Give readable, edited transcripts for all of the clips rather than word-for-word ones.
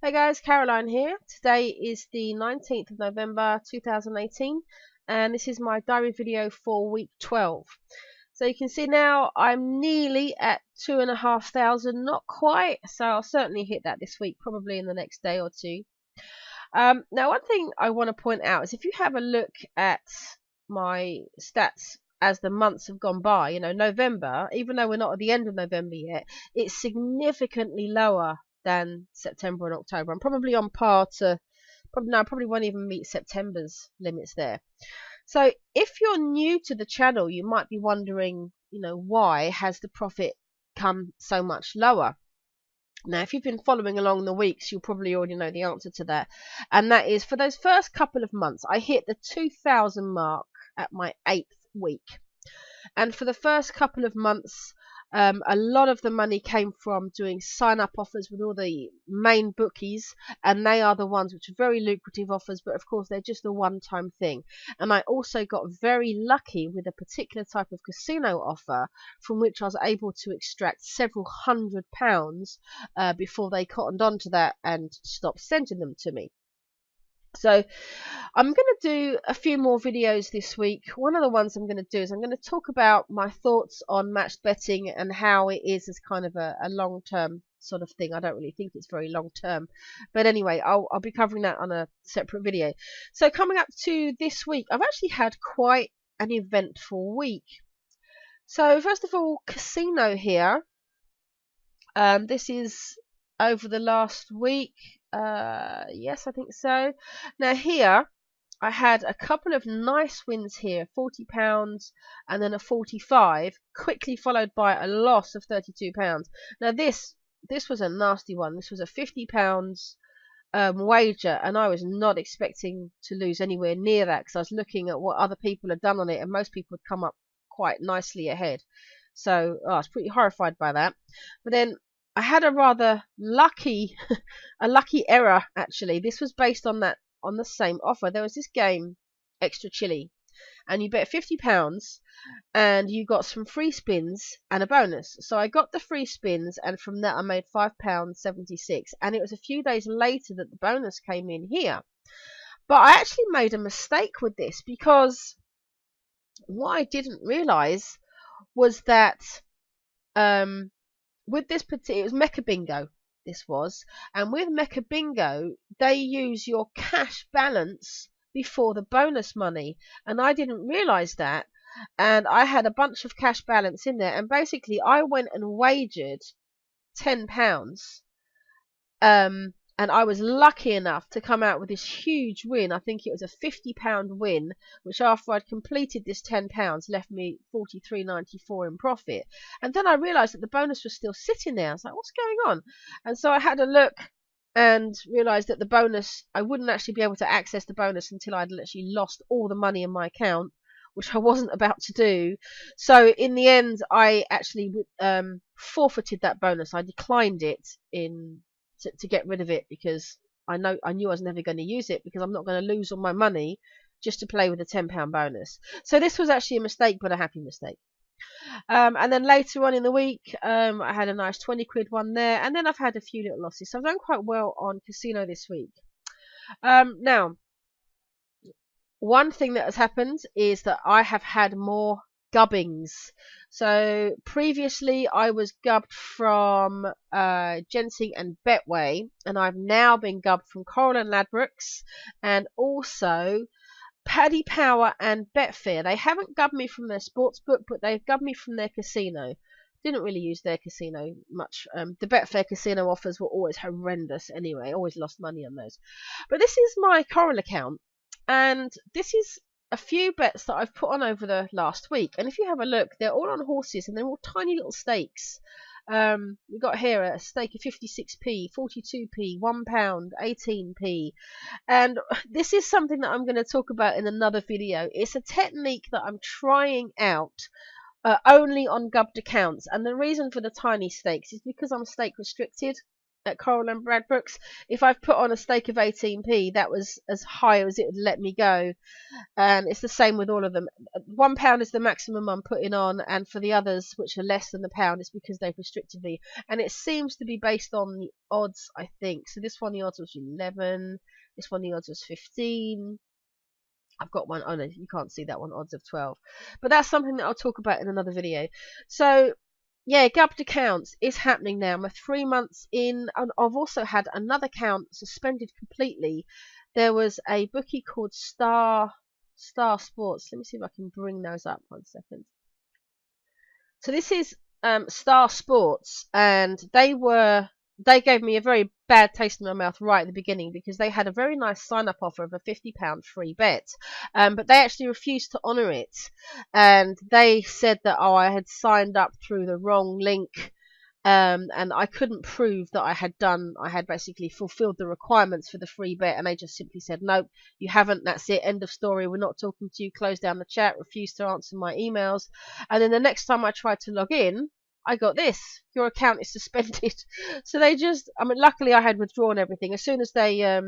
Hey guys, Caroline here. Today is the 19th of November 2018 and this is my diary video for week 12. So you can see now I'm nearly at 2,500, not quite, so I'll certainly hit that this week, probably in the next day or two. Now one thing I want to point out is if you have a look at my stats as the months have gone by, you know, November, even though we're not at the end of November yet, it's significantly lower than September and October. I'm probably on par to, probably won't even meet September's limits there. So if you're new to the channel, you might be wondering, you know, why has the profit come so much lower? Now, if you've been following along the weeks, you'll probably already know the answer to that. And that is, for those first couple of months, I hit the 2,000 mark at my 8th week. And for the first couple of months, a lot of the money came from doing sign-up offers with all the main bookies, and they are the ones which are very lucrative offers, but of course they're just a one-time thing. And I also got very lucky with a particular type of casino offer from which I was able to extract several £100 before they cottoned on to that and stopped sending them to me. So I'm going to do a few more videos this week. One of the ones I'm going to do is I'm going to talk about my thoughts on matched betting and how it is as kind of a long-term sort of thing. I don't really think it's very long-term. But anyway, I'll be covering that on a separate video. So coming up to this week, I've actually had quite an eventful week. So first of all, casino here. This is over the last week. Yes, I think so. Now here I had a couple of nice wins here, £40 and then a 45, quickly followed by a loss of £32. Now this was a nasty one. This was a £50 wager, and I was not expecting to lose anywhere near that because I was looking at what other people had done on it, and most people had come up quite nicely ahead. So I was pretty horrified by that. But then I had a rather lucky error actually. This was based on the same offer. There was this game, Extra Chili, and you bet £50 and you got some free spins and a bonus. So I got the free spins, and from that I made £5.76, and it was a few days later that the bonus came in here. But I actually made a mistake with this, because what I didn't realise was that with this particular, it was Mecca Bingo, this was, and with Mecca Bingo they use your cash balance before the bonus money, and I didn't realise that, and I had a bunch of cash balance in there, and basically I went and wagered £10, and I was lucky enough to come out with this huge win. I think it was a £50 win, which after I'd completed this £10 left me $43.94 in profit. And then I realised that the bonus was still sitting there. I was like, what's going on? And so I had a look and realised that the bonus, I wouldn't actually be able to access the bonus until I'd actually lost all the money in my account, which I wasn't about to do. So in the end, I actually forfeited that bonus. I declined it to get rid of it, because I knew I was never going to use it, because I'm not going to lose all my money just to play with a £10 bonus. So this was actually a mistake, but a happy mistake. And then later on in the week, I had a nice 20 quid one there, and then I've had a few little losses. So I've done quite well on casino this week. Now, one thing that has happened is that I have had more gubbings. So previously I was gubbed from Ginseng and Betway, and I've now been gubbed from Coral and Ladbrokes, and also Paddy Power and Betfair. They haven't gubbed me from their sportsbook, but they've gubbed me from their casino. Didn't really use their casino much. The Betfair casino offers were always horrendous anyway. Always lost money on those. But this is my Coral account, and this is a few bets that I've put on over the last week. And if you have a look, they're all on horses, and they're all tiny little stakes. We've got here a stake of 56p, 42p, £1, 18p. And this is something that I'm going to talk about in another video. It's a technique that I'm trying out only on gubbed accounts. And the reason for the tiny stakes is because I'm stake restricted. at Coral and Bradbrooks. If I've put on a stake of 18p, that was as high as it would let me go. And it's the same with all of them. £1 is the maximum I'm putting on, and for the others, which are less than the pound, it's because they've restricted me. And it seems to be based on the odds, I think. So this one, the odds was 11. This one, the odds was 15. I've got one. Oh no, you can't see that one. Odds of 12. But that's something that I'll talk about in another video. So yeah, gubbed accounts is happening now. I'm 3 months in, and I've also had another account suspended completely. There was a bookie called Star Sports. Let me see if I can bring those up. 1 second. So this is Star Sports, and they gave me a very bad taste in my mouth right at the beginning, because they had a very nice sign-up offer of a £50 free bet, but they actually refused to honour it, and they said that I had signed up through the wrong link, and I couldn't prove that I had basically fulfilled the requirements for the free bet, and they just simply said, nope, you haven't, that's it, end of story, we're not talking to you, close down the chat, refuse to answer my emails. And then the next time I tried to log in, I got this: your account is suspended. So they just, I mean, luckily I had withdrawn everything. As soon as they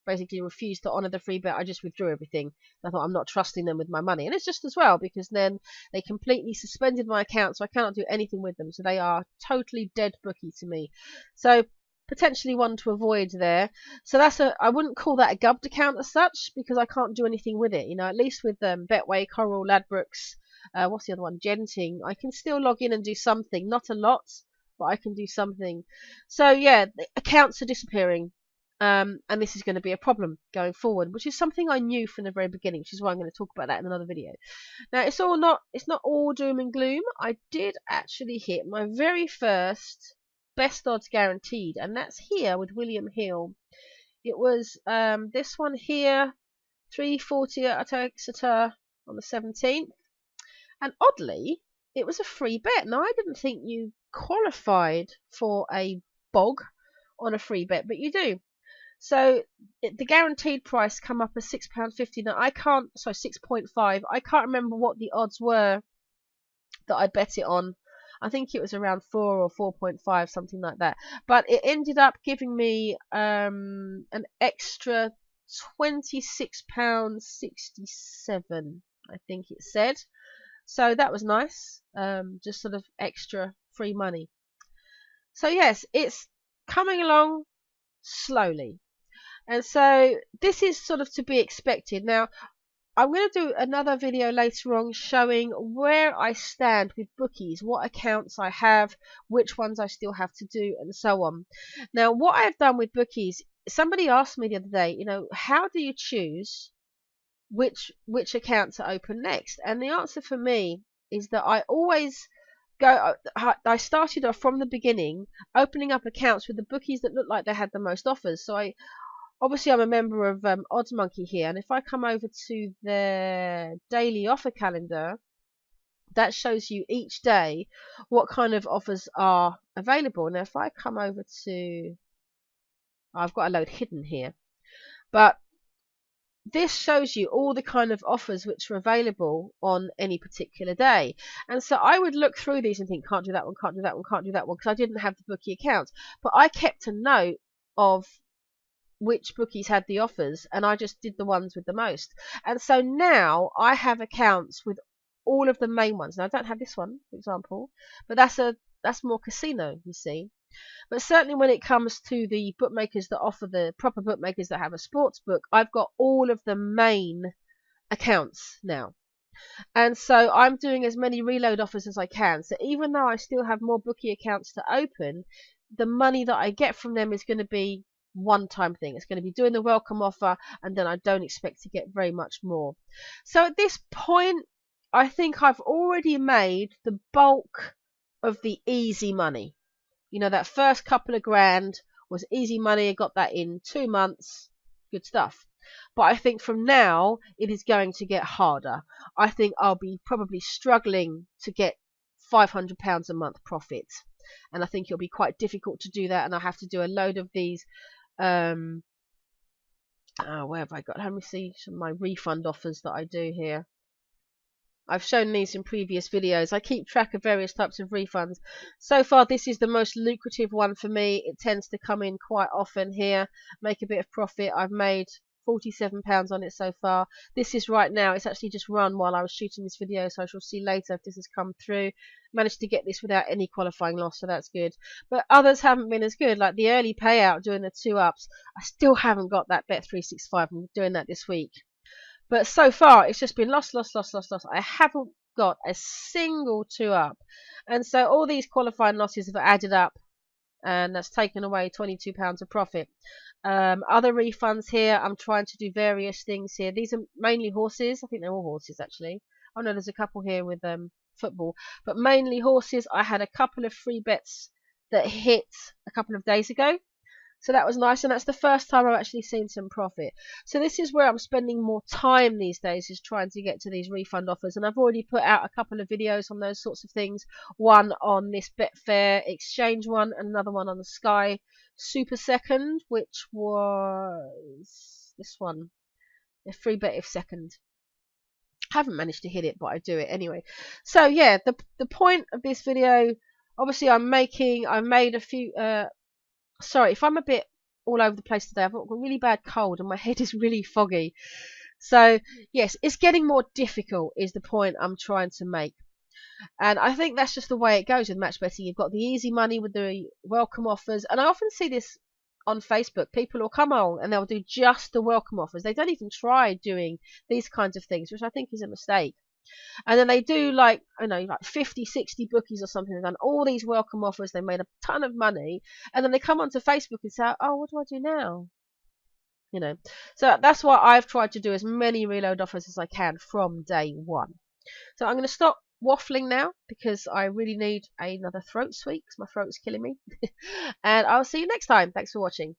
basically refused to honour the free bet, I just withdrew everything. I thought, I'm not trusting them with my money. And it's just as well, because then they completely suspended my account, so I cannot do anything with them. So they are totally dead bookie to me. So potentially one to avoid there. So I wouldn't call that a gubbed account as such, because I can't do anything with it. You know, at least with Betway, Coral, Ladbrokes, what's the other one? Genting. I can still log in and do something. Not a lot, but I can do something. So yeah, the accounts are disappearing. And this is going to be a problem going forward, which is something I knew from the very beginning, which is why I'm going to talk about that in another video. Now, it's not all doom and gloom. I did actually hit my very first best odds guaranteed, and that's here with William Hill. It was this one here, 340 at Exeter on the 17th. And oddly, it was a free bet. Now, I didn't think you qualified for a bog on a free bet, but you do. So the guaranteed price come up as £6.50. Now, 6.5. I can't remember what the odds were that I bet it on. I think it was around 4 or 4.5, something like that. But it ended up giving me an extra £26.67, I think it said. So that was nice, just sort of extra free money. So yes, it's coming along slowly. And so this is sort of to be expected. Now, I'm going to do another video later on showing where I stand with bookies, what accounts I have, which ones I still have to do, and so on. Now, what I've done with bookies, somebody asked me the other day, you know, how do you choose which accounts are open next? And the answer for me is that I always I started off from the beginning opening up accounts with the bookies that looked like they had the most offers. So obviously I'm a member of Odds Monkey here, and if I come over to their daily offer calendar, that shows you each day what kind of offers are available. Now, if I come over to, I've got a load hidden here, but this shows you all the kind of offers which are available on any particular day. And so I would look through these and think, can't do that one, can't do that one, can't do that one, because I didn't have the bookie account. But I kept a note of which bookies had the offers, and I just did the ones with the most. And so now I have accounts with all of the main ones. Now, I don't have this one, for example, but that's more casino, you see. But certainly when it comes to the bookmakers that offer, the proper bookmakers that have a sports book, I've got all of the main accounts now. And so I'm doing as many reload offers as I can. So even though I still have more bookie accounts to open, the money that I get from them is going to be one-time thing. It's going to be doing the welcome offer, and then I don't expect to get very much more. So at this point, I think I've already made the bulk of the easy money. You know, that first couple of grand was easy money. I got that in 2 months. Good stuff. But I think from now, it is going to get harder. I think I'll be probably struggling to get £500 a month profit. And I think it'll be quite difficult to do that. And I have to do a load of these. Where have I got? Let me see some of my refund offers that I do here. I've shown these in previous videos. I keep track of various types of refunds. So far, this is the most lucrative one for me. It tends to come in quite often here, make a bit of profit. I've made £47 on it so far. This is right now. It's actually just run while I was shooting this video, so I shall see later if this has come through. Managed to get this without any qualifying loss, so that's good. But others haven't been as good, like the early payout doing the 2-ups. I still haven't got that Bet365. I'm doing that this week. But so far, it's just been lost, lost, lost, lost, lost. I haven't got a single 2-up. And so all these qualifying losses have added up, and that's taken away £22 of profit. Other refunds here, I'm trying to do various things here. These are mainly horses. I think they're all horses, actually. Oh, no, there's a couple here with football. But mainly horses. I had a couple of free bets that hit a couple of days ago. So that was nice, and that's the first time I've actually seen some profit. So this is where I'm spending more time these days, is trying to get to these refund offers. And I've already put out a couple of videos on those sorts of things. One on this Betfair exchange one, and another one on the Sky Super Second, which was this one, a free bet if second. I haven't managed to hit it, but I do it anyway. So yeah, the point of this video, obviously I made a few. Sorry if I'm a bit all over the place today. I've got a really bad cold and my head is really foggy. So yes, it's getting more difficult is the point I'm trying to make. And I think that's just the way it goes with match betting. You've got the easy money with the welcome offers. And I often see this on Facebook. People will come on and they'll do just the welcome offers. They don't even try doing these kinds of things, which I think is a mistake. And then they do like 50, 60 bookies or something. They've done all these welcome offers. They made a ton of money, and then they come onto Facebook and say, "Oh, what do I do now?" So that's why I've tried to do as many reload offers as I can from day one. So I'm going to stop waffling now because I really need another throat sweet because my throat's killing me. And I'll see you next time. Thanks for watching.